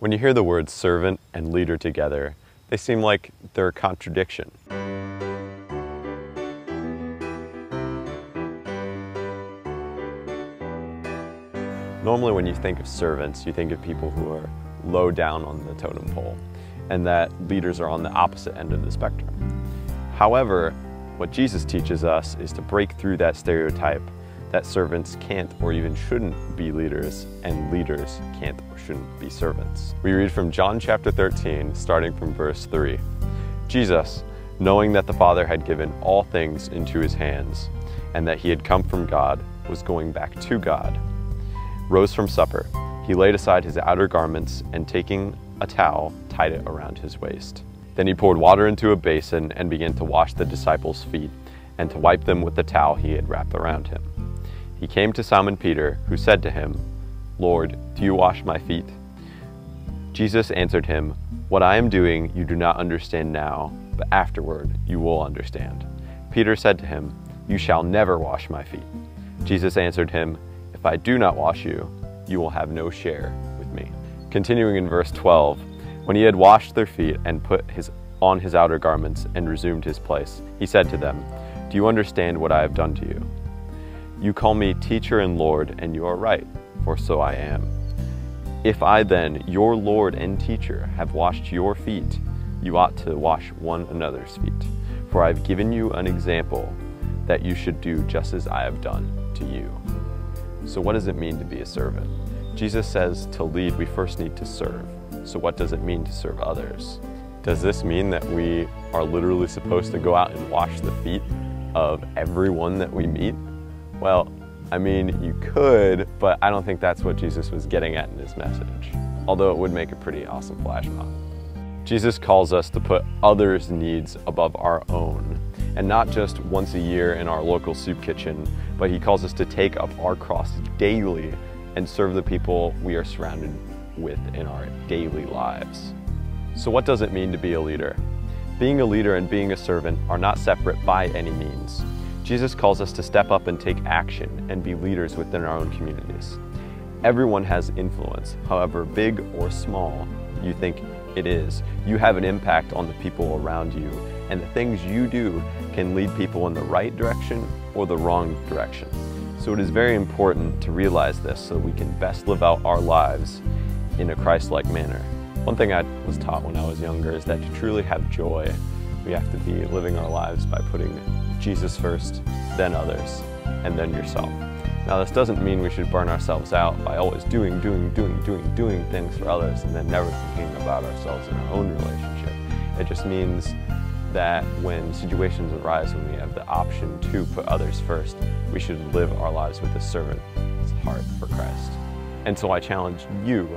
When you hear the words servant and leader together, they seem like they're a contradiction. Normally when you think of servants, you think of people who are low down on the totem pole, and that leaders are on the opposite end of the spectrum. However, what Jesus teaches us is to break through that stereotype that servants can't or even shouldn't be leaders, and leaders can't or shouldn't be servants. We read from John chapter 13, starting from verse 3. Jesus, knowing that the Father had given all things into his hands, and that he had come from God, was going back to God, rose from supper. He laid aside his outer garments, and taking a towel, tied it around his waist. Then he poured water into a basin and began to wash the disciples' feet, and to wipe them with the towel he had wrapped around him. He came to Simon Peter, who said to him, "Lord, do you wash my feet?" Jesus answered him, "What I am doing you do not understand now, but afterward you will understand." Peter said to him, "You shall never wash my feet." Jesus answered him, "If I do not wash you, you will have no share with me." Continuing in verse 12, when he had washed their feet and put on his outer garments and resumed his place, he said to them, "Do you understand what I have done to you? You call me teacher and Lord, and you are right, for so I am. If I then, your Lord and teacher, have washed your feet, you ought to wash one another's feet. For I have given you an example that you should do just as I have done to you." So what does it mean to be a servant? Jesus says to lead, we first need to serve. So what does it mean to serve others? Does this mean that we are literally supposed to go out and wash the feet of everyone that we meet? Well, I mean, you could, but I don't think that's what Jesus was getting at in his message, although it would make a pretty awesome flash mob. Jesus calls us to put others' needs above our own, and not just once a year in our local soup kitchen, but he calls us to take up our cross daily and serve the people we are surrounded with in our daily lives. So what does it mean to be a leader? Being a leader and being a servant are not separate by any means. Jesus calls us to step up and take action and be leaders within our own communities. Everyone has influence, however big or small you think it is. You have an impact on the people around you, and the things you do can lead people in the right direction or the wrong direction. So it is very important to realize this so we can best live out our lives in a Christ-like manner. One thing I was taught when I was younger is that to truly have joy, we have to be living our lives by putting Jesus first, then others, and then yourself. Now this doesn't mean we should burn ourselves out by always doing things for others and then never thinking about ourselves in our own relationship. It just means that when situations arise when we have the option to put others first, we should live our lives with a servant's heart for Christ. And so I challenge you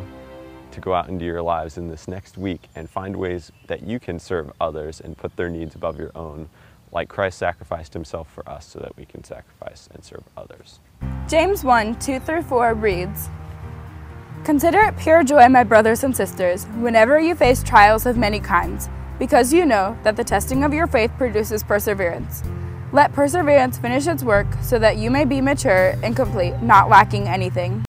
to go out into your lives in this next week and find ways that you can serve others and put their needs above your own, like Christ sacrificed himself for us so that we can sacrifice and serve others. James 1:2-4 reads, "Consider it pure joy, my brothers and sisters, whenever you face trials of many kinds, because you know that the testing of your faith produces perseverance. Let perseverance finish its work so that you may be mature and complete, not lacking anything."